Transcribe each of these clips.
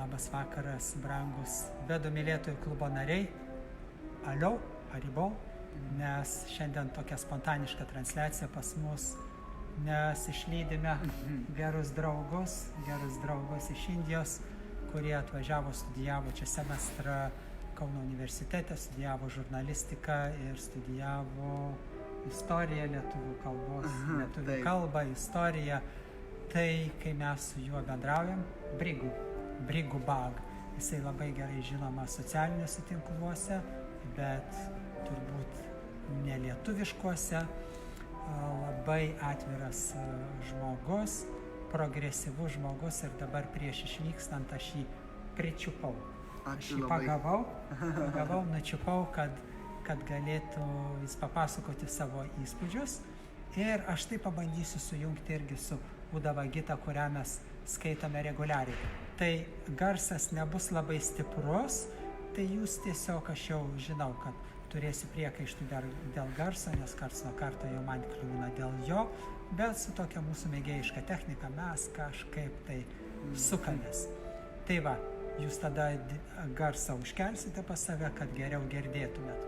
Labas vakaras, brangus vedų mylėtojų klubo nariai. Aliau, haribau, nes šiandien tokia spontaniška transliacija pas mus, nes išlydime gerus draugus iš Indijos, kurie atvažiavo, studijavo čia semestrą Kauno universitete, studijavo žurnalistiką ir studijavo istoriją lietuvių kalbos, lietuvių kalbą, istoriją. Tai, kai mes su juo bendraujam, Brigu Bag, jisai labai gerai žinoma socialiniuose tinkluose, bet turbūt nelietuviškuose, labai atviras žmogus, progresyvus žmogus ir dabar prieš išvykstant aš jį pričiupau. Aš jį pagavau, nučiupau, kad galėtų jis papasakoti savo įspūdžius ir aš tai pabandysiu sujungti irgi su Udhava Gita, kurią mes skaitome reguliariai. Tai garsas nebus labai stiprus, tai jūs tiesiog, aš jau žinau, kad turėsiu priekaištų dėl garso, nes karts nuo karto jau man kliūna dėl jo, bet su tokia mūsų mėgėjiška technika mes kažkaip tai sukamės. Tai va, jūs tada garsą užkelsite pas save, kad geriau girdėtumėt.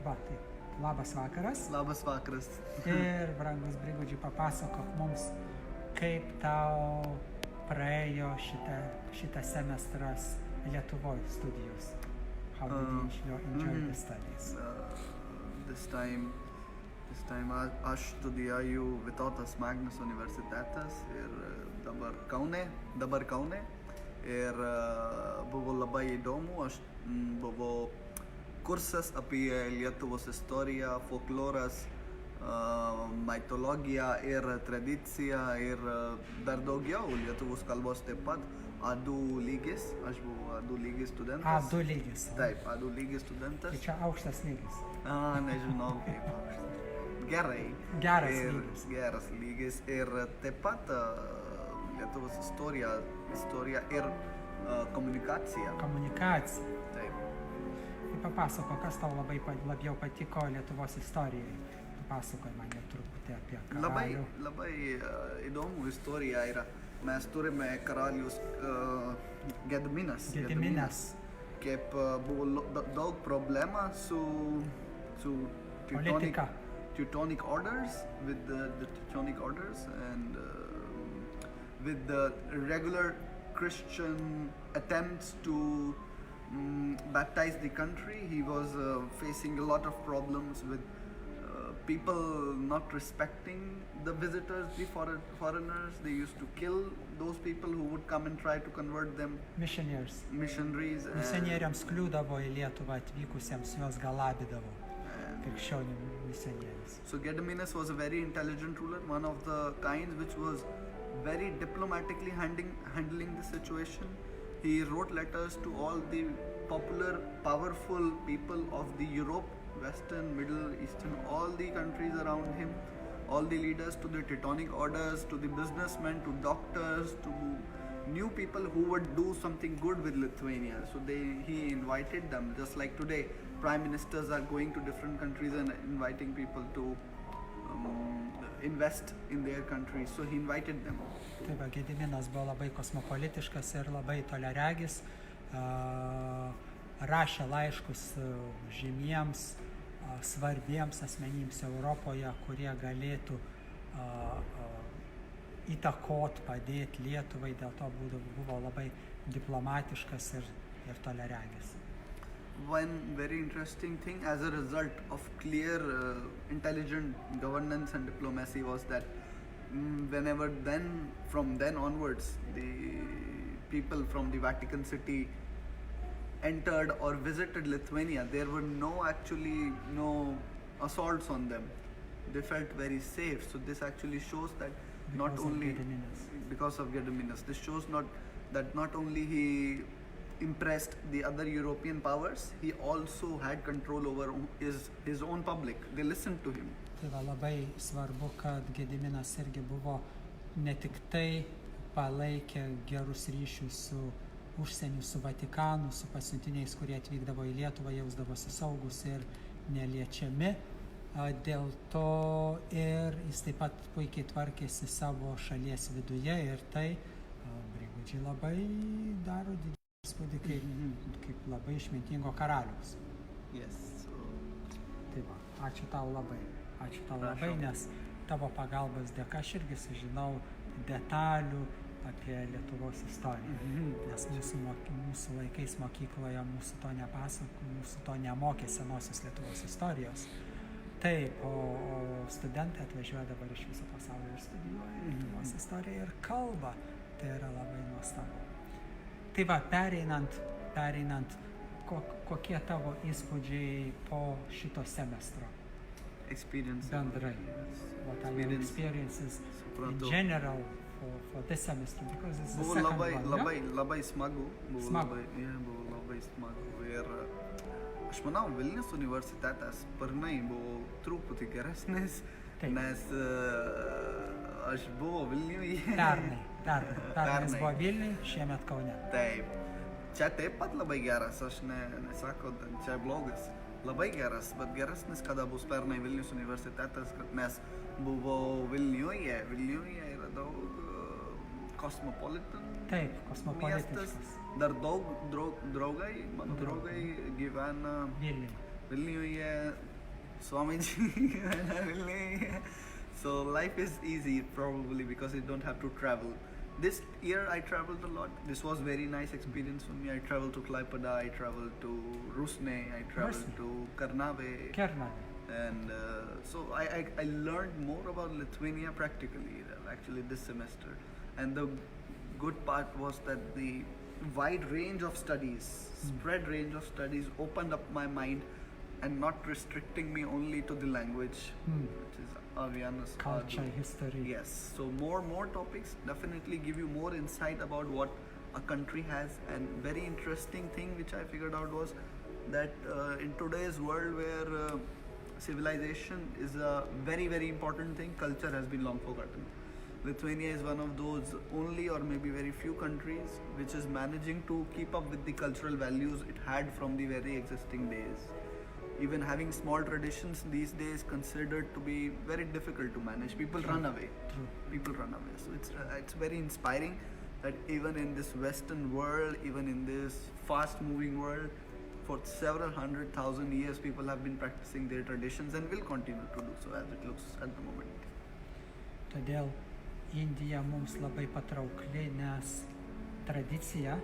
Va, tai labas vakaras. Labas vakaras. Ir, brangus Brigudžiai, papasakok mums, kaip tau praėjo šitą semestras Lietuvoje studijos. How did you enjoy the studies? This time aš studijaju Vytautas Magnus universitetas ir dabar Kaune. Ir buvo labai įdomu, aš buvo kursas apie Lietuvos istoriją, folkloras, mitologija ir tradicija ir dar daugiau Lietuvos kalbos taip pat. A2 lygis, aš buvau A2 lygis studentas. A2 lygis. Taip, A2 lygis studentas. Tai čia aukštas lygis. Nežinau kaip aukštas. Gerai. Geras lygis. Ir taip pat Lietuvos istorija ir komunikacija. Taip. Tai papasako, kas tau labiau patiko Lietuvos istorijai? Papasakoj man jau truputį apie karalių. Labai įdomu istorija yra. Mes turime karalius Gediminas. Kaip buvo daug problema su Teutonic orders, with the Teutonic orders and with the regular Christian attempts to baptize the country. He was facing a lot of problems with people not respecting the visitors, the foreigners. They used to kill those people who would come and try to convert them. Missionaries. Misionieriams kliūdavo į Lietuvą atvykusiems, juos galabydavo. Krikščionių misionierius. So Gediminas was a very intelligent ruler, one of the kinds which was very diplomatically handling the situation. He wrote letters to all the popular, powerful people of the Europe, Western, Middle Eastern, all the countries around him, all the leaders, to the Teutonic orders, to the businessmen, to doctors, to new people who would do something good with Lithuania. So he invited them, just like today, prime ministers are going to different countries and inviting people to invest in their countries. So he invited them. Taip, Gediminas buvo labai kosmopolitiškas ir labai toliaregis. Rašė laiškus žymiems, svarbiems asmenims Europoje, kurie galėtų įtakot, padėti Lietuvai, dėl to buvo labai diplomatiškas ir toliaregis. One very interesting thing as a result of clear, intelligent governance and diplomacy was that from then onwards, the people from the Vatican City entered or visited Lithuania, there were no assaults on them. They felt very safe. So this actually shows that because of Gediminas, this shows that not only he impressed the other European powers, he also had control over his own public. They listened to him. Tai va, labai svarbu, kad Gediminas irgi buvo ne tik tai palaikė gerus ryšius su užsieniu, su Vatikanu, su pasiuntiniais, kurie atvykdavo į Lietuvą, jausdavosi saugus ir neliečiami. Dėl to ir jis taip pat puikiai tvarkėsi savo šalies viduje ir tai Brigudžiai labai daro įspūdį kaip labai išmintingo karaliaus. Yes. So, Tai va, ačiū tau labai, Prašau. nes tavo pagalbos dėka aš irgi sužinau detalių apie Lietuvos istoriją. Nes mūsų laikais mokykloje mūsų to nemokė senosios Lietuvos istorijos. Taip, o studentai atvažiuoja dabar iš viso pasaulio ir studijuoja Lietuvos istoriją ir kalbą. Tai yra labai nuostabu. Tai va, pereinant, kokie tavo įspūdžiai po šito semestro? experience. Bendrai. What are your experiences in general for this semester? Because it's the Buvo second one, labai smagu. Smagu. Buvo labai smagu. Ir aš manau, Vilnius universitetas pernai buvo truputį geresnis, Taip. nes aš buvau Vilniuje. Pernai buvo Vilniuje, šiemet Kaune. Taip. Čia taip pat labai geras, aš nesakau, čia blogas. Labai geras, bet geresnis, kada bus pernai Vilnius universitetas, kad mes buvo Vilniuje. Vilniuje yra daug cosmopolitan Taip, kosmopolitiškas. miestas. Dar daug draugai, mano draugai gyvena Vilniuje, Swamiji gyvena Vilniuje. So life is easy probably because you don't have to travel. This year I traveled a lot. This was very nice experience for me. I traveled to Klaipėda, I traveled to Rusnė, I traveled to Kernavė. And so I learned more about Lithuania practically, actually this semester. And the good part was that the wide range of studies, spread range of studies opened up my mind and not restricting me only to the language, which is Avianus. Culture, history. Yes, so more topics definitely give you more insight about what a country has. And very interesting thing which I figured out was that in today's world where civilization is a very, very important thing, culture has been long forgotten. Lithuania is one of those only or maybe very few countries which is managing to keep up with the cultural values it had from the very existing days. Even having small traditions these days considered to be very difficult to manage. People run away. People run away. So it's very inspiring that even in this Western world, even in this fast-moving world, for several 100,000 years, people have been practicing their traditions and will continue to do so as it looks at the moment. Todėl Indija mums labai patraukli, nes tradicija,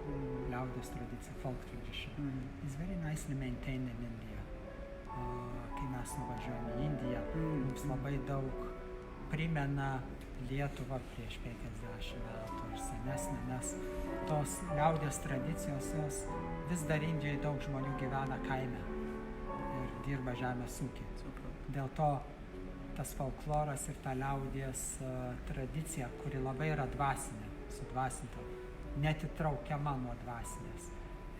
liaudies tradicija, folk tradition, is very nicely maintained in India. Kai mes nuvažiuojame į Indiją, mums labai daug primena Lietuvą prieš 50 metų ir senesnę, nes tos liaudies tradicijos, jos vis dar Indijoje daug žmonių gyvena kaime ir dirba žemės ūkį. Dėl to tas folkloras ir ta liaudies tradicija, kuri labai yra dvasinė, sudvasinta, netitraukiama nuo dvasinės,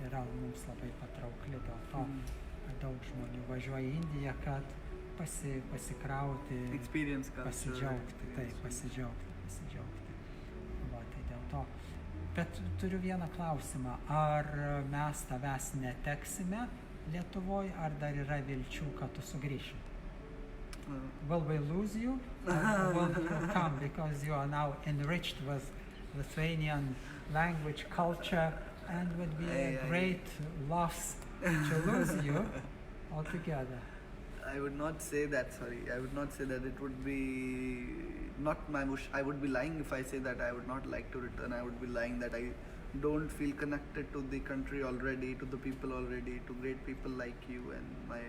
yra mums labai patraukli. Dėl to daug žmonių važiuoja į Indiją, kad pasikrauti, pasidžiaugti. Va, tai dėl to. Bet turiu vieną klausimą. Ar mes tavęs neteksime Lietuvoje, ar dar yra vilčių, kad tu sugrįši? Will we lose you? Or will you come because you are now enriched with Lithuanian language, culture, and would be a great loss to lose you altogether? I would not say that, I would not say that. It would be not my wish. I would be lying if I say that I would not like to return. I would be lying that I don't feel connected to the country already, to the people already, to great people like you and my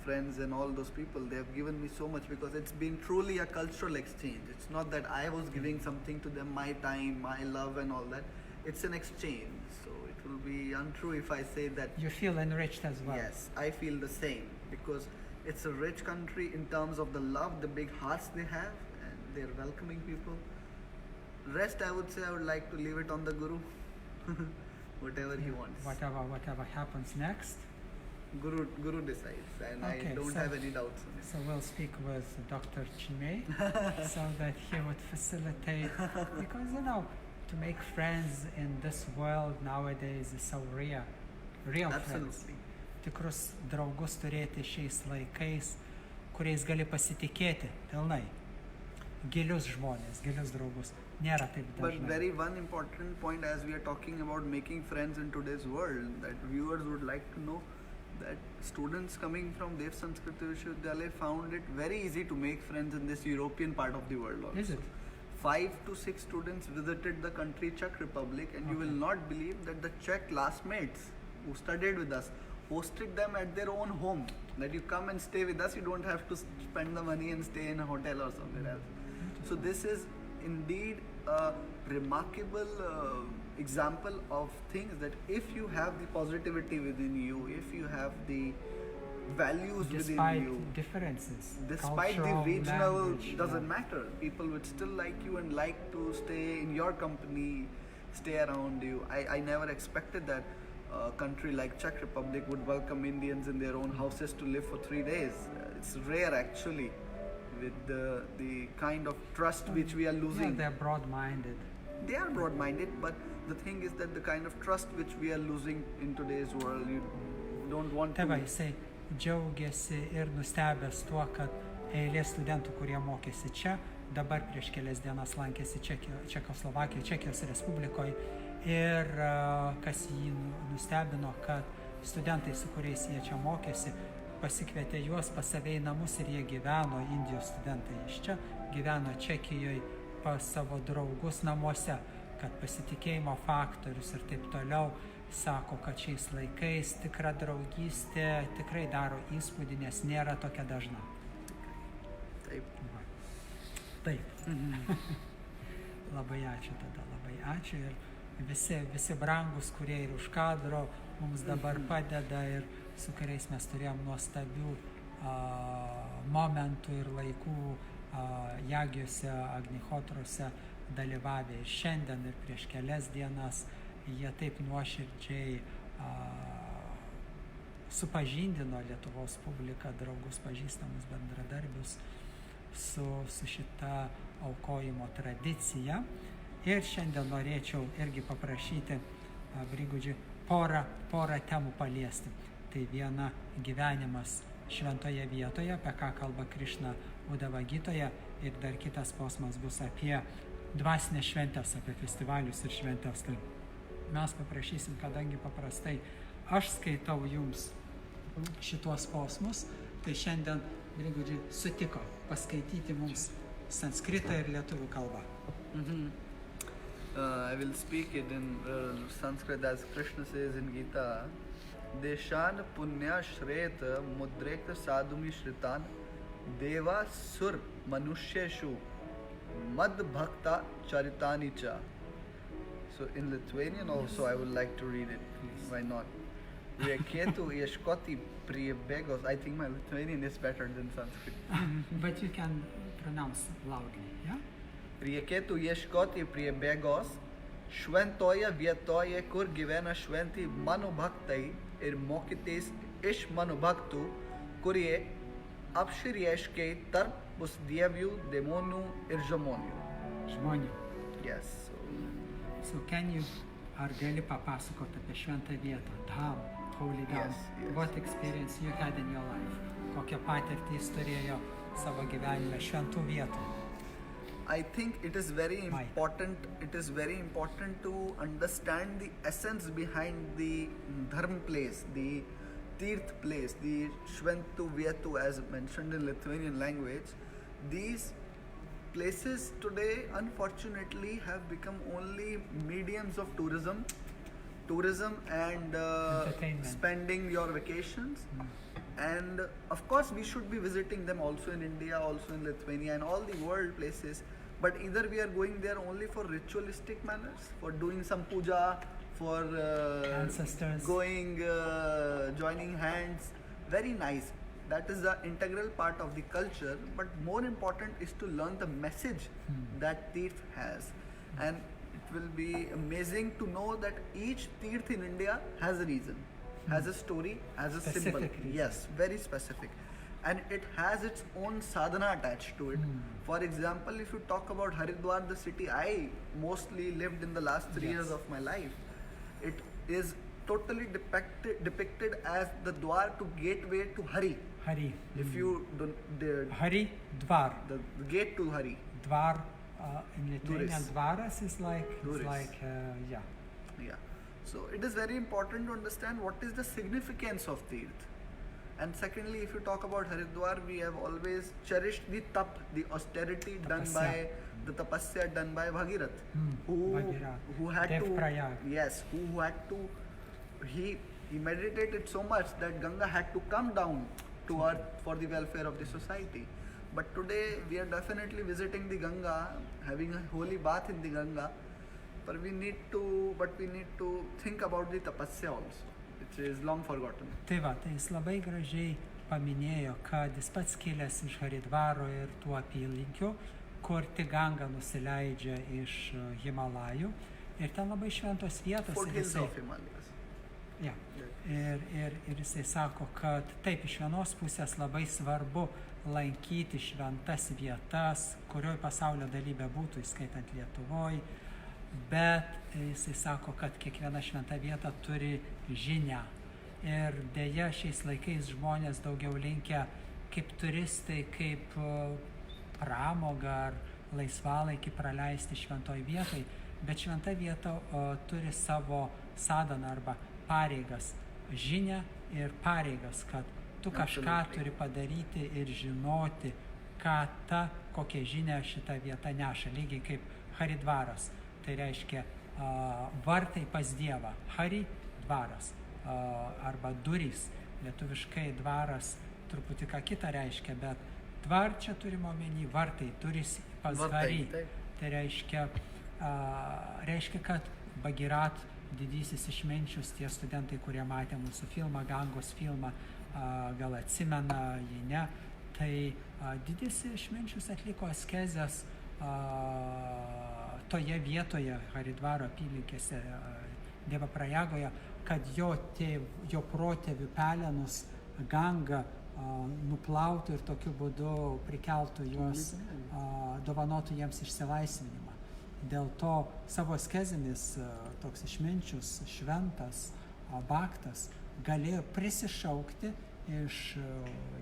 friends and all those people. They have given me so much because it's been truly a cultural exchange. It's not that I was giving something to them, my time, my love and all that. It's an exchange. So it will be untrue if I say that. You feel enriched as well? Yes, I feel the same because it's a rich country in terms of the love, the big hearts they have, and they're welcoming people. Rest, I would say, I would like to leave it on the Guru. Whatever he wants. Whatever happens next. Guru decides, and I don't have any doubts on it. So we'll speak with Dr. Chimay so that he would facilitate, because to make friends in this world nowadays is so rare. Real friends. Tikrus draugus turėti šiais laikais, kuriais gali pasitikėti pilnai. Gilius žmonės, gilius draugus. nėra taip But dažnai. very one important point as we are talking about making friends in today's world, that viewers would like to know that students coming from Dev Sanskriti Vishwavidyalaya found it very easy to make friends in this European part of the world also. Is it? 5 to 6 students visited the country Czech Republic, and you will not believe that the Czech classmates who studied with us hosted them at their own home. That you come and stay with us, you don't have to spend the money and stay in a hotel or somewhere else. So this is indeed a remarkable example of things, that if you have the positivity within you, if you have the values Despite within you, differences, despite the cultural, regional, language, doesn't matter, people would still like you and like to stay in your company, stay around you. I never expected that a country like Czech Republic would welcome Indians in their own houses to live for 3 days. It's rare actually, with the kind of trust which we are Yeah, losing. they're broad-minded. They are broad-minded, but the thing is that the kind of trust which we are losing in today's world, you don't want Tai va, to. jisai džiaugiasi ir nustebęs tuo, kad eilė studentų, kurie mokėsi čia, dabar prieš kelias dienas lankėsi Čekoslovakijoje, Čekijos Respublikoje. Ir kas jį nustebino, kad studentai, su kuriais jie čia mokėsi, pasikvietė juos pas save į namus ir jie gyveno, Indijos studentai iš čia, gyveno Čekijoje pas savo draugus namuose, kad pasitikėjimo faktorius ir taip toliau. Sako, kad šiais laikais tikra draugystė tikrai daro įspūdį, nes nėra tokia dažna. Taip. Taip. Labai ačiū tada, labai ačiū. Ir visi brangus, kurie ir už kadro mums dabar padeda ir su kuriais mes turėjom nuostabių momentų ir laikų Jagiuose, Agnihotrose dalyvavę ir šiandien, ir prieš kelias dienas. Jie taip nuoširdžiai supažindino Lietuvos publiką, draugus, pažįstamus, bendradarbius su šita aukojimo tradicija. Ir šiandien norėčiau irgi paprašyti Brigudžiui porą temų paliesti. Tai viena gyvenimas šventoje vietoje, apie ką kalba Krišna Udhava Gitoje, ir dar kitas posmas bus apie dvasinės šventės, apie festivalius ir šventės. Tai mes paprašysim, kadangi paprastai aš skaitau jums šituos posmus, tai šiandien Grigudžiai sutiko paskaityti mums sanskritą ir lietuvių kalbą. I will speak it in Sanskrit as Krishna says in Gita. Deshan punya shreta mudrekta sadhumi shritan deva sur manusheshu mad bhakta charitani cha. So in Lithuanian also I would like to read it. Why not? Reikėtų ieškoti prie bėgos. I think my Lithuanian is better than Sanskrit. But you can pronounce loudly, yeah? Reikėtų ieškoti prie bėgos šventoje vietoje, kur gyvena šventi mano bhaktai, ir mokytis iš mano bhaktų, kurie apsireiškia tarp pusdievių, demonų ir žmonių. Žmonių. Yes. So can you, ar gali papasakoti apie šventą vietą, Dham, Holy Dham? Yes. What experience you had in your life? Kokią patirtį jis turėjo savo gyvenime šventų vietų? I think it is very important. It is very important to understand the essence behind the dharma place, the tirth place, the Shventu Vietu, as mentioned in Lithuanian language. These places today, unfortunately, have become only mediums of tourism and spending your vacations. And of course, we should be visiting them also in India, also in Lithuania, and all the world places. But either we are going there only for ritualistic manners, for doing some puja, for ancestors, going, joining hands. Very nice. That is the integral part of the culture. But more important is to learn the message that Tirth has. And it will be amazing to know that each Tirth in India has a reason, has a story, has a symbol. Reason. Yes, very specific. And it has its own sadhana attached to it. For example, if you talk about Haridwar, the city I mostly lived in the last 3 years of my life, it is totally depicted as the Dwar to gateway to Hari. Hari. If you don't, Hari, Dvar. The gate to Hari. Dvar, In Lithuanian, dvaras is like, yeah. Yeah. So it is very important to understand what is the significance of Tirth. And secondly, if you talk about Haridwar, we have always cherished the tap, the austerity done by the tapasya done by Bhagirath, who had to, he meditated so much that Ganga had to come down to earth for the welfare of the society. But today we are definitely visiting the Ganga, having a holy bath in the Ganga, but we need to think about the tapasya also, which is long forgotten. Tai va, tai jis labai gražiai paminėjo, kad jis pats kilęs iš Haridvaro ir tų apylinkių, kur tik Ganga nusileidžia iš Himalajų. Ir ten labai šventos vietos. Foothills of Himalayas. Ja. Ir jisai sako, kad taip, iš vienos pusės labai svarbu lankyti šventas vietas, kurioje pasaulio dalybe būtų, įskaitant Lietuvoje, bet jisai sako, kad kiekviena šventa vieta turi žinią. Ir dėja šiais laikais žmonės daugiau linkę kaip turistai, kaip pramogą ar laisvalaikį praleisti šventoj vietai, bet šventa vieta turi savo sadaną arba pareigas, žinią ir pareigas, kad tu kažką turi padaryti ir žinoti, kokią žinią šita vieta neša, lygiai kaip Haridvaras. Tai reiškia vartai pas Dievą. Hari dvaras arba durys. Lietuviškai dvaras truputį ką kitą reiškia, bet dvar čia turime omeny vartai, durys pas Hari. Tai reiškia, kad Bagirat, didysis išminčius, tie studentai, kurie matė mūsų filmą, Gangos filmą, gal atsimena, jei ne, tai didysis išminčius atliko askezes toje vietoje, Haridvaro apylinkėse, Deva Prajagoje, kad jo protėvių pelenus Ganga nuplautų ir tokiu būdu prikeltų juos, dovanotų jiems išsilaisvinimą. Dėl to savo askezėmis toks išminčius, šventas, baktas galėjo prisišaukti iš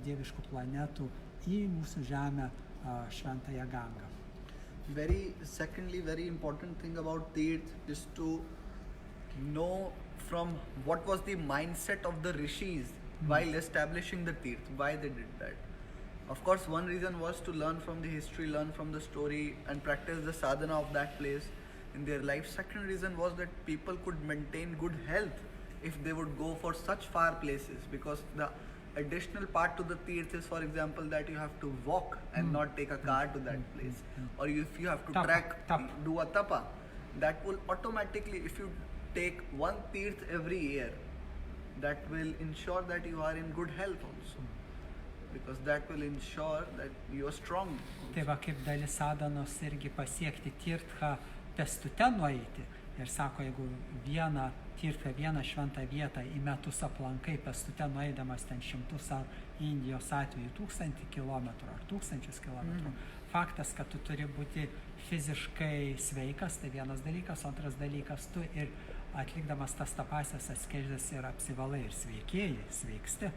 dieviškų planetų į mūsų žemę šventąją Gangą. Secondly, very important thing about Tirth is to know from what was the mindset of the rishis while establishing the Tirth, why they did that. Of course, one reason was to learn from the history, learn from the story and practice the sadhana of that place in their life. Second reason was that people could maintain good health if they would go for such far places, because the additional part to the Tirth is, for example, that you have to walk and not take a car to that place, or if you have to do a tapa, that will automatically, if you take one Tirth every year, that will ensure that you are in good health also, because that will ensure that you are strong. Tai va, kaip dalis sadanos irgi pasiekti Tirthą pėstute nueiti. Ir sako, jeigu vieną Tirthą, vieną šventą vietą į metus aplankai pėstute nueidamas ten 100 ar Indijos atveju 1000 kilometrų ar 1000 kilometrų, faktas, kad tu turi būti fiziškai sveikas, tai vienas dalykas, antras dalykas, tu ir atlikdamas tas tapasias askezes ir apsivalai ir sveiksti.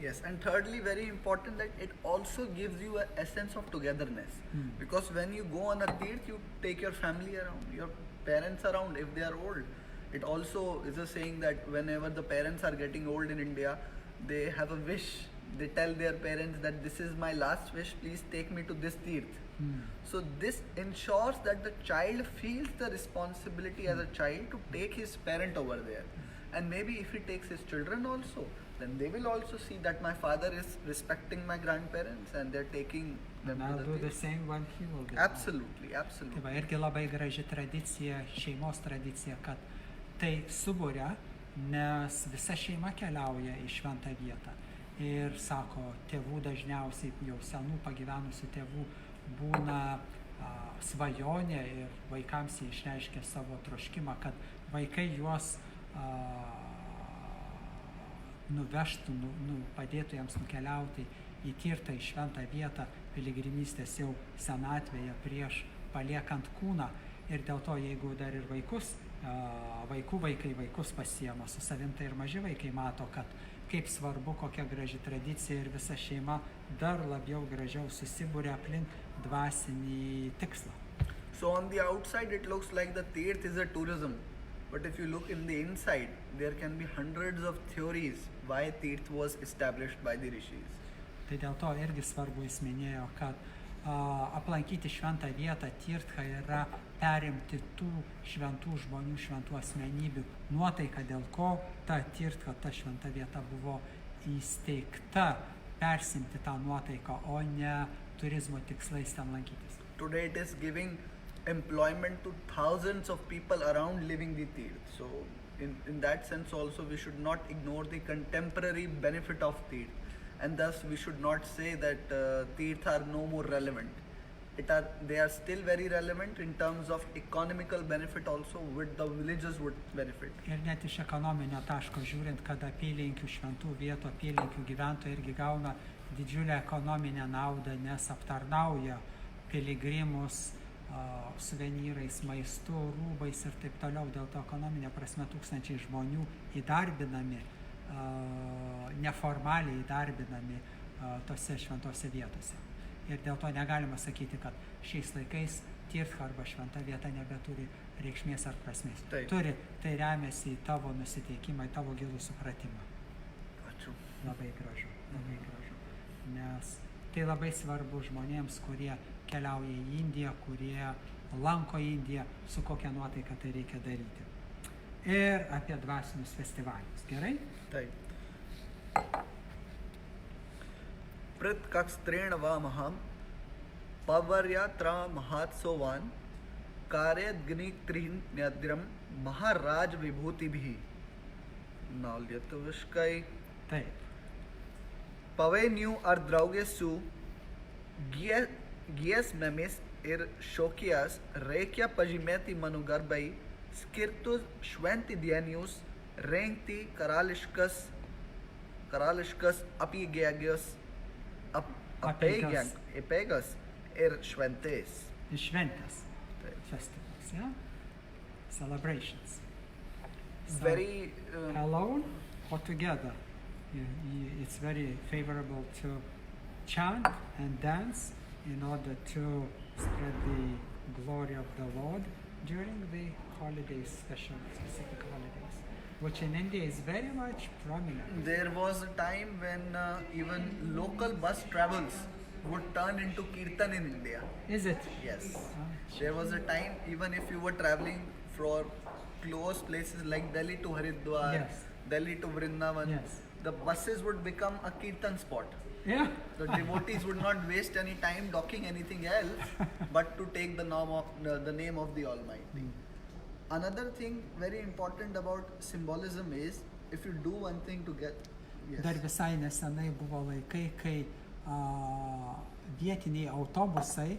Yes, and thirdly, very important that it also gives you an essence of togetherness. Because when you go on a Tirth, you take your family around, your parents around if they are old. It also is a saying that whenever the parents are getting old in India, they have a wish. They tell their parents that this is my last wish, please take me to this Tirth. So this ensures that the child feels the responsibility as a child to take his parent over there. And maybe if he takes his children also, then they will also see that my father is respecting my grandparents and they're taking them to the do the same when he will do. Absolutely. Tai va, irgi labai graži tradicija, šeimos tradicija, kad tai suburia, nes visa šeima keliauja į šventą vietą. Ir sako, tėvų dažniausiai, jau senų pagyvenusių tėvų, būna svajonė ir vaikams jie išreiškia savo troškimą, kad vaikai juos nuvežtų, padėtų jiems nukeliauti į Tirtą, į šventą vietą, piligrimystės jau senatvėje prieš paliekant kūną. Ir dėl to, jeigu dar ir vaikus pasiema su savim, tai ir maži vaikai mato, kad kaip svarbu, kokia graži tradicija ir visa šeima dar labiau gražiau susibūrė aplink dvasinį tikslą. So on the outside it looks like the Tirth is a tourism, but if you look in the inside, there can be hundreds of theories why Tirth was established by the rishis. Tai dėl to irgi svarbu jis minėjo, kad aplankyti šventą vietą Tirtha yra perimti tų šventų žmonių, šventų asmenybių nuotaiką, dėl ko ta Tirtha, ta šventa vieta buvo įsteigta, persimti tą nuotaiką, o ne turizmo tikslais ten lankytis. Today it is giving employment to thousands of people around living the Tirth. So in that sense also we should not ignore the contemporary benefit of Tirth. And thus we should not say that Tirth are no more relevant. They are still very relevant in terms of economical benefit also, with the villages would benefit. Ir net iš ekonominio taško žiūrint, kad apylinkių šventų vietų, apylinkių gyventojai irgi gauna didžiulę ekonominę naudą, nes aptarnauja piligrimus suvenyrais, maistu, rūbais ir taip toliau. Dėl to ekonominė prasme tūkstančiai žmonių įdarbinami, neformaliai įdarbinami tose šventose vietose. Ir dėl to negalima sakyti, kad šiais laikais Tirtha arba šventa vieta nebeturi reikšmės ar prasmės. Taip. Turi, tai remiasi į tavo nusiteikimą, į tavo gilų supratimą. Ačiū. Labai gražu, labai gražu. Nes tai labai svarbu žmonėms, kurie keliauja į Indiją, kurie lanko Indiją, su kokia nuotaika tai reikia daryti. Ir apie dvasinius festivalius. Gerai? Taip. Pritkakstreण vamaham pavarjatra mahatsovan karyadgniktrihin nyadram maharaj vibhutibhi. Now lietuviškai. Taip. Pavainių ar draugesų giesmėmis ir šokijas reikia pažymėti mano garbai skirtus šventadienius, rengti karališkas apeigas ir šventės. Šventės. Festivals, yeah? Celebrations. So, Very alone or together. It's very favorable to chant and dance in order to spread the glory of the Lord during the holidays, specific holidays, which in India is very much prominent. There was a time when even local bus travels would turn into kirtan in India. Is it? Yes. There was a time even if you were traveling from close places like Delhi to Haridwar, Yes. Delhi to Vrindavan, Yes. the buses would become a kirtan spot. Yeah. The devotees would not waste any time docking anything else, but to take the name of the Almighty. Another thing very important about symbolism is if you do one thing to get. Dar visai nesenai buvo laikai, kai vietiniai autobusai,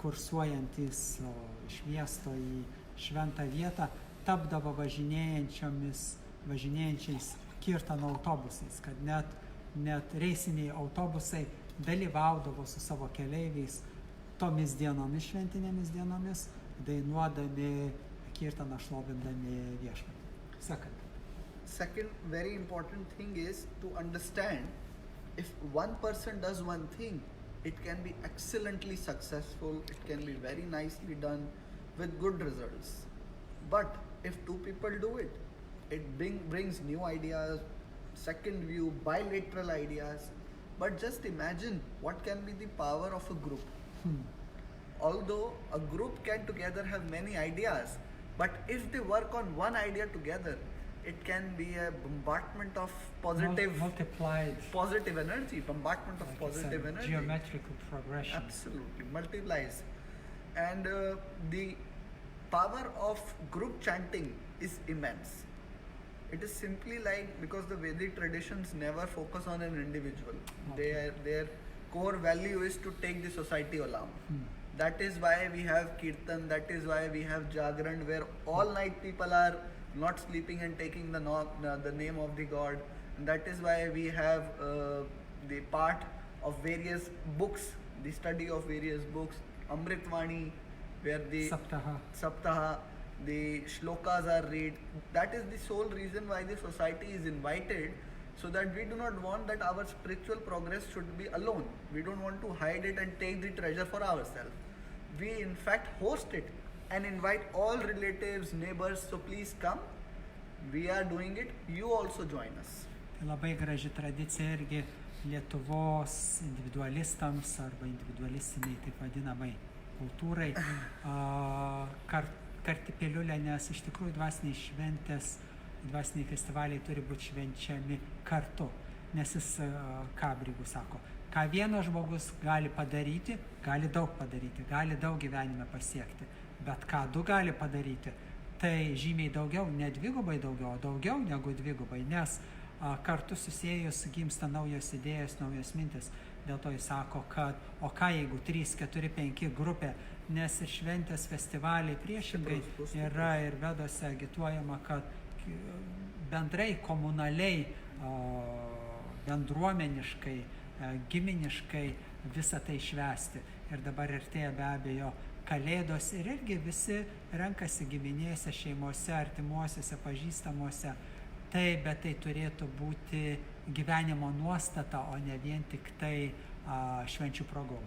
kursuojantis iš miesto į šventą vietą, tapdavo važinėjančiais kirtano autobusais, kad net reisiniai autobusai dalyvaudavo su savo keleiviais tomis dienomis, šventinėmis dienomis, dainuodami kirtaną, šlovindami viešpatį. Second very important thing is to understand if one person does one thing, it can be excellently successful, it can be very nicely done with good results. But if two people do it, it brings new ideas, second view, bilateral ideas. But just imagine what can be the power of a group. Although a group can together have many ideas, but if they work on one idea together, it can be a bombardment of multiplied, positive energy, bombardment of like positive energy. Geometrical progression. Absolutely, multiplies. And the power of group chanting is immense. It is simply like, because the Vedic traditions never focus on an individual. Okay. Their core value is to take the society along. That is why we have Kirtan, that is why we have Jagran, where all night people are not sleeping and taking the name of the God. And that is why we have the part of various books, the study of various books, Amritvani, where the Saptaha, the shlokas are read. That is the sole reason why the society is invited, so that we do not want that our spiritual progress should be alone. We don't want to hide it and take the treasure for ourselves. We in fact host it and invite all relatives, neighbors, so please come. We are doing it, you also join us. Tai labai graži tradicija irgi Lietuvos individualistams arba individualistiniai taip vadinamai kultūrai karti piliulę, nes iš tikrųjų dvasiniai šventės, dvasiniai festivaliai turi būti švenčiami kartu, nes jis, ką Brygų sako, ką vienas žmogus gali padaryti, gali daug padaryti, gali daug gyvenime pasiekti, bet ką du gali padaryti, tai žymiai daugiau, ne dvigubai daugiau, o daugiau negu dvigubai, nes kartu susijus gimsta naujos idėjos, naujos mintis. Dėl to jis sako, kad o ką jeigu 3, 4, 5 grupė, nes ir šventės festivaliai priešingai yra ir vedose agituojama, kad bendrai komunaliai, bendruomeniškai, giminiškai visą tai švęsti. Ir dabar artėja be abejo Kalėdos ir irgi visi renkasi giminėse, šeimose, artimuosiuose, pažįstamuose. Tai, bet tai turėtų būti gyvenimo nuostata, o ne vien tik tai švenčių progom.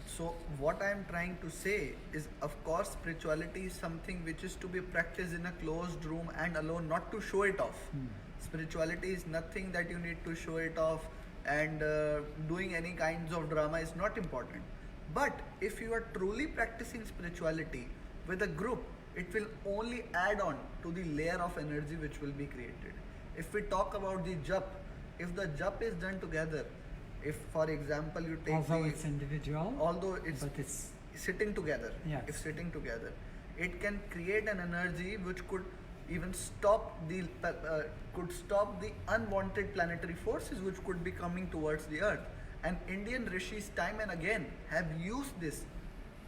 So what I am trying to say is, of course, spirituality is something which is to be practiced in a closed room and alone, not to show it off. Spirituality is nothing that you need to show it off, and doing any kinds of drama is not important. But if you are truly practicing spirituality with a group, it will only add on to the layer of energy which will be created. If we talk about the jap, if the jap is done together, if for example you take although it's individual, but it's sitting together, yes. If sitting together, it can create an energy which could even stop the unwanted planetary forces which could be coming towards the earth. And Indian rishis time and again have used this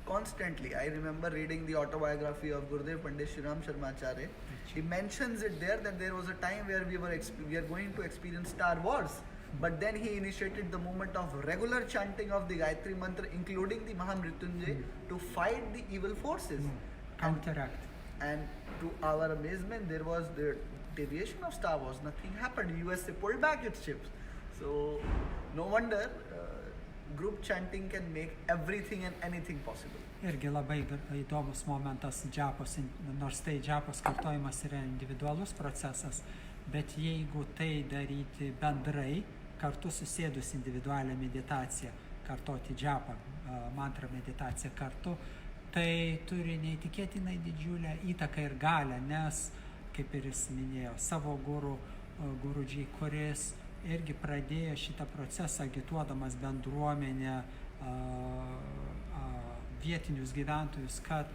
constantly. I remember reading the autobiography of Gurudev Pandit Shriram Sharmacharya. He mentions it there that there was a time where we are going to experience Star Wars, but then he initiated the movement of regular chanting of the Gayatri Mantra, including the Mahamrityunjay, to fight the evil forces. Counteract. And to our amazement, there was the deviation of Star Wars. Nothing happened. USA pulled back its ships. So no wonder group chanting can make everything and anything possible. Irgi labai įdomus momentas džapos, nors tai džapos kartojimas yra individualus procesas, bet jeigu tai daryti bendrai, kartu susėdus individualią meditaciją, kartoti džapą, mantrą meditaciją kartu, tai turi neįtikėtinai didžiulę įtaką ir galę, nes, kaip ir jis minėjo, savo gurudžiai, kuris irgi pradėjo šitą procesą agituodamas bendruomenę, vietinius gyventojus, kad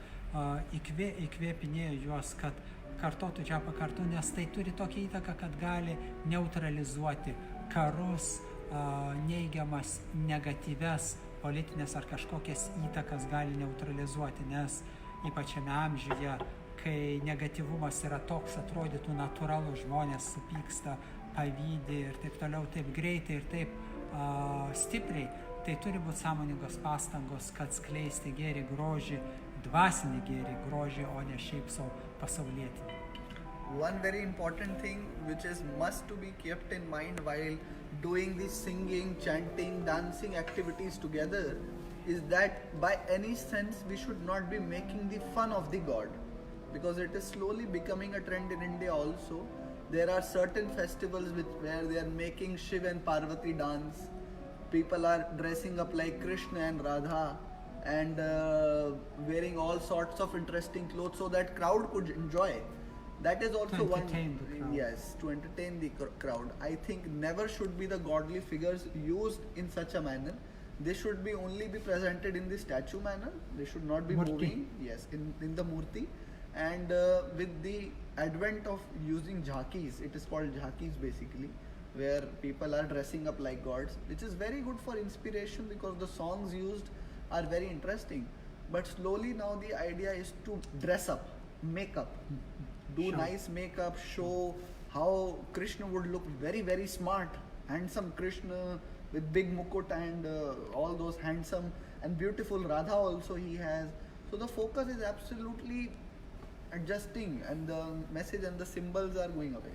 įkvėpinėjo juos, kad kartotų džapą kartu, nes tai turi tokią įtaką, kad gali neutralizuoti karus, neigiamas, negatyves, politinės ar kažkokias įtakas gali neutralizuoti, nes ypač šiame amžiuje, kai negatyvumas yra toks, atrodytų natūralu, žmonės supyksta, pavydi ir taip toliau, taip greitai ir taip stipriai, tai turi būti sąmoningos pastangos, kad skleisti gėrį, grožį, dvasinį gėrį, grožį, o ne šiaip savo pasaulietinį. One very important thing which is must to be kept in mind while doing this singing, chanting, dancing activities together is that by any sense we should not be making the fun of the God, because it is slowly becoming a trend in India also. There are certain festivals where they are making Shiv and Parvati dance. People are dressing up like Krishna and Radha and wearing all sorts of interesting clothes so that crowd could enjoy. That is also to entertain the crowd. Yes, to entertain the crowd. I think never should be the godly figures used in such a manner. They should be only be presented in the statue manner. They should not be Murti. moving. Yes, in the murti. And with the advent of using jhakis, it is called jhakis basically, where people are dressing up like gods, which is very good for inspiration because the songs used are very interesting. But slowly now the idea is to dress up, make up, do nice makeup, show how Krishna would look very, very smart, handsome Krishna with big mukut and all those handsome and beautiful Radha also he has. So the focus is absolutely adjusting and the message and the symbols are going away.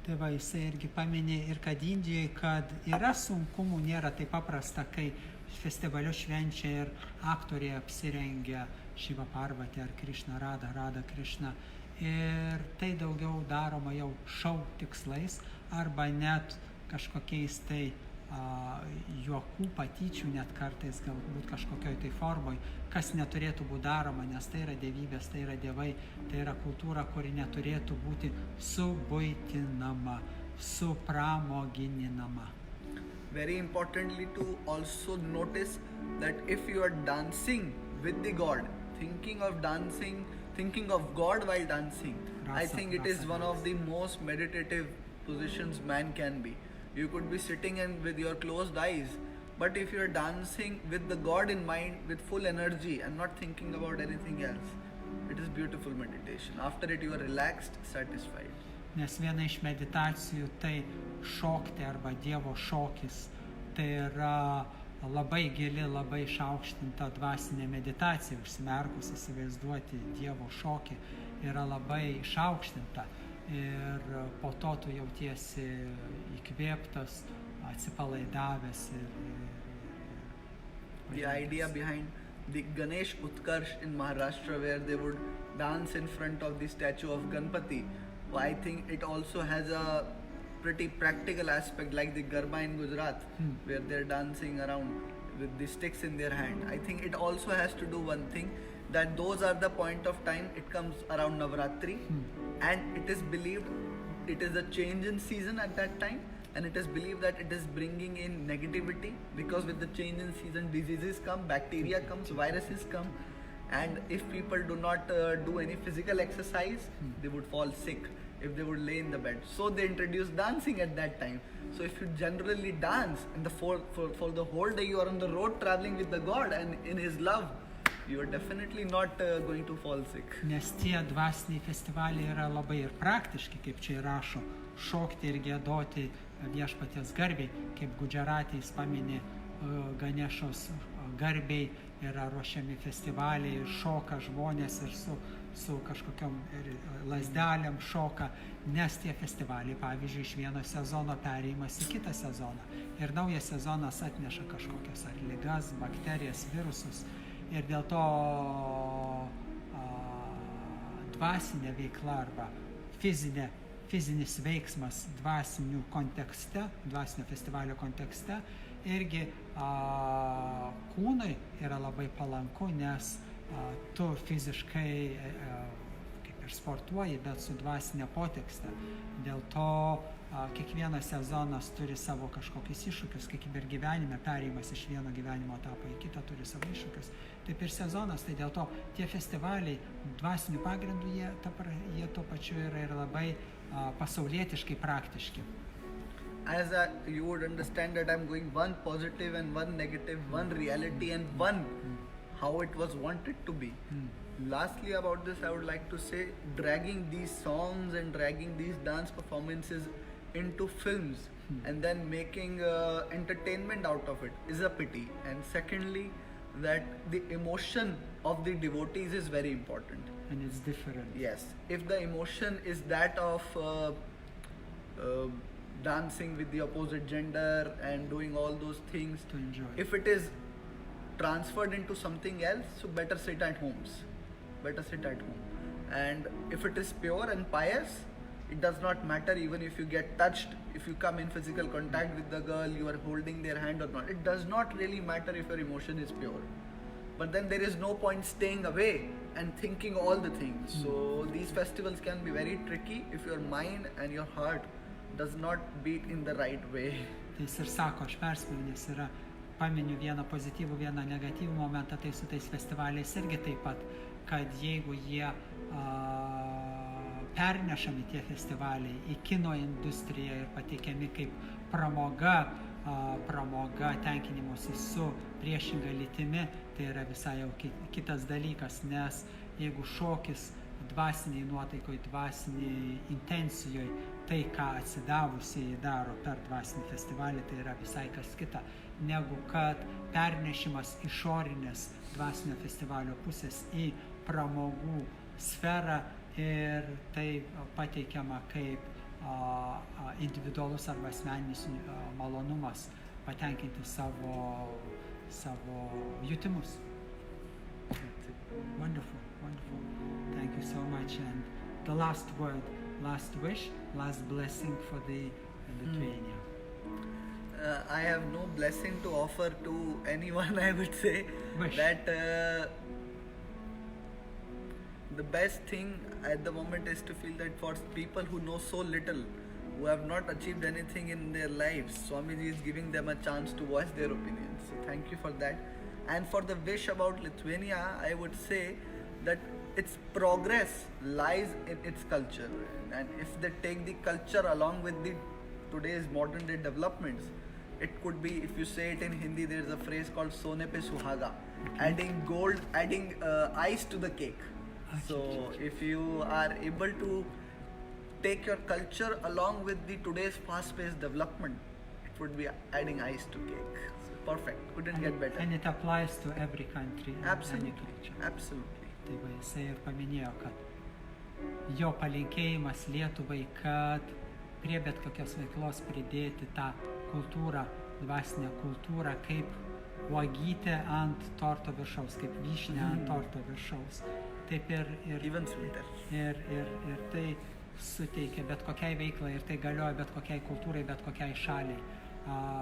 Tai va, jisai irgi paminė ir kad Indijai, kad yra sunkumų, nėra taip paprasta, kai festivalius švenčia ir aktoriai apsirengia Šiva Parvati ar Krišna Rada Krišna. Ir tai daugiau daroma jau šou tikslais arba net kažkokiais tai juokų, patyčių, net kartais galbūt kažkokioj tai formoj, kas neturėtų būti daroma, nes tai yra dievybės, tai yra dievai, tai yra kultūra, kuri neturėtų būti subuitinama, supramogininama. Very importantly to also notice that if you are dancing with the God, thinking of God while dancing, I think it is one of the most meditative positions man can be. You could be sitting with your closed eyes, but if you are dancing with the God in mind, with full energy and not thinking about anything else, it is beautiful meditation. After it you are relaxed, satisfied. Nes viena iš meditacijų tai šokti arba Dievo šokis. Tai yra labai gili, labai išaukštinta dvasinė meditacija. Užsimerkus įsivaizduoti Dievo šokį yra labai išaukštinta. Ir po to tu jautiesi įkvėptas, atsipalaidavęs The idea behind the Ganesh Utkarsh in Maharashtra, where they would dance in front of the statue of Ganpati, I think it also has a pretty practical aspect, like the Garba in Gujarat, where they're dancing around with the sticks in their hand. I think it also has to do one thing, that those are the point of time, it comes around Navratri, and it is believed it is a change in season at that time, and it is believed that it is bringing in negativity, because with the change in season diseases come, bacteria comes, viruses come, and if people do not do any physical exercise, they would fall sick if they would lay in the bed. So they introduced dancing at that time. So if you generally dance, and for the whole day you are on the road traveling with the God and in His love, you are definitely not going to fall sick. Nes tie dvasiniai festivaliai yra labai ir praktiški, kaip čia rašo, šokti ir giedoti viešpaties garbiai, kaip Gudžarate jis paminė Ganešos garbiai, yra ruošiami festivaliai ir šoka žmonės ir su kažkokiom lazdelėm šoka, nes tie festivaliai, pavyzdžiui, iš vieno sezono perėjimas į kitą sezoną. Ir naujas sezonas atneša kažkokias ar ligas, bakterijas, virusus. Ir dėl to dvasinė veikla arba fizinis veiksmas dvasinių kontekste, dvasinio festivalio kontekste, irgi kūnui yra labai palanku, nes tu fiziškai kaip ir sportuoji, bet su dvasinė potekste. Dėl to kiekvienas sezonas turi savo kažkokius iššūkius, kaip ir gyvenime, perėjimas iš vieno gyvenimo etapo į kitą turi savo iššūkius. Taip ir sezonas, tai dėl to tie festivaliai dvasinių pagrindų, jie tuo pačiu yra ir labai pasaulietiškai praktiški. As you would understand that I'm going one positive and one negative, one reality and one how it was wanted to be. Lastly about this, I would like to say, dragging these songs and dragging these dance performances into films and then making entertainment out of it is a pity. And secondly, that the emotion of the devotees is very important. And it's different. Yes. If the emotion is that of dancing with the opposite gender and doing all those things, to enjoy. If it is transferred into something else, so better sit at home. And if it is pure and pious, it does not matter even if you get touched, if you come in physical contact with the girl, you are holding their hand or not. It does not really matter if your emotion is pure. But then there is no point staying away and thinking all the things. So these festivals can be very tricky if your mind and your heart does not beat in the right way. Tai jis ir sako, aš perspėjau, nes yra paminiu vieną pozityvų, vieną negatyvų momentą, tai su tais festivaliais irgi taip pat, kad jeigu jie pernešami tie festivaliai į kino industriją ir pateikiami kaip pramoga tenkinimuose su priešinga lytimi, tai yra visai jau kitas dalykas, nes jeigu šokis dvasiniai nuotaikoj, dvasiniai intencijoje, tai ką atsidavusieji daro per dvasinį festivalį, tai yra visai kas kita, negu kad pernešimas išorinės dvasinio festivalio pusės į pramogų sferą ir tai pateikiama kaip individualus arba asmeninis malonumas patenkinti savo jutimus. Wonderful, wonderful. Thank you so much. And the last word, last wish, last blessing for the Lithuania. I have no blessing to offer to anyone. I would say Wish. that the best thing at the moment is to feel that for people who know so little, who have not achieved anything in their lives, Swamiji is giving them a chance to voice their opinions. So thank you for that. And for the wish about Lithuania, I would say that its progress lies in its culture. And if they take the culture along with the today's modern day developments, it could be, if you say it in Hindi, there is a phrase called Sone pe Suhaga, adding gold, adding ice to the cake. So if you are able to take your culture along with the today's fast-paced development, it would be adding ice to cake. So perfect, couldn't get better. And it applies to every country. and Absolutely, any culture. absolutely. Tai va, jisai ir paminėjo, kad jo palinkėjimas Lietuvai, kad prie bet kokios veiklos pridėti tą kultūrą, dvasinę kultūrą, kaip uogytė ant torto viršaus, kaip vyšnė ant torto viršaus. Taip ir Even sweeter. ir tai suteikia bet kokiai veiklai, ir tai galioja bet kokiai kultūrai, bet kokiai šaliai.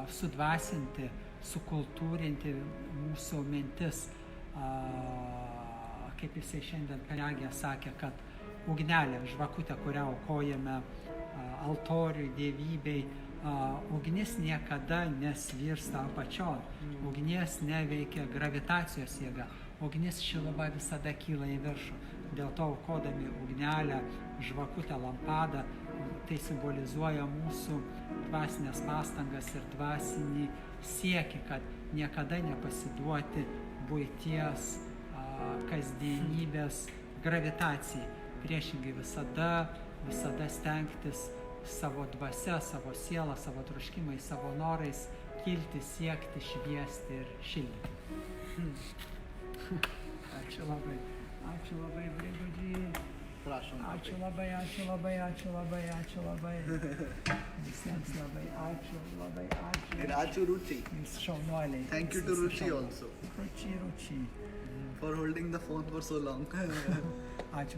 Sudvasinti, sukultūrinti mūsų mintis. Kaip jisai šiandien Kariagė sakė, kad ugnelė, žvakutė, kurią aukojame altoriui, dievybei, ugnis niekada nesvirsta apačion. Ugnies neveikia gravitacijos jėga. Ugnis šiluma visada kyla į viršų. Dėl to aukodami ugnelę, žvakutę, lampadą, tai simbolizuoja mūsų dvasinės pastangas ir dvasinį siekį, kad niekada nepasiduoti buities, kasdienybės gravitacijai. Priešingai visada stengtis savo dvasia, savo sielą, savo troškimais, savo norais kilti, siekti, šviesti ir šildyti. Ačiū labai. Ačiū labai, Brigudžiai. Prašom. Ačiū labai, ačiū labai, ačiū labai, ačiū labai. Visiems labai ačiū, labai ačiū. Ir ačiū Ruchi. Jūs šaunuoliai. Thank you to Ruchi also Ruchi. for holding the phone for so long. Ačiū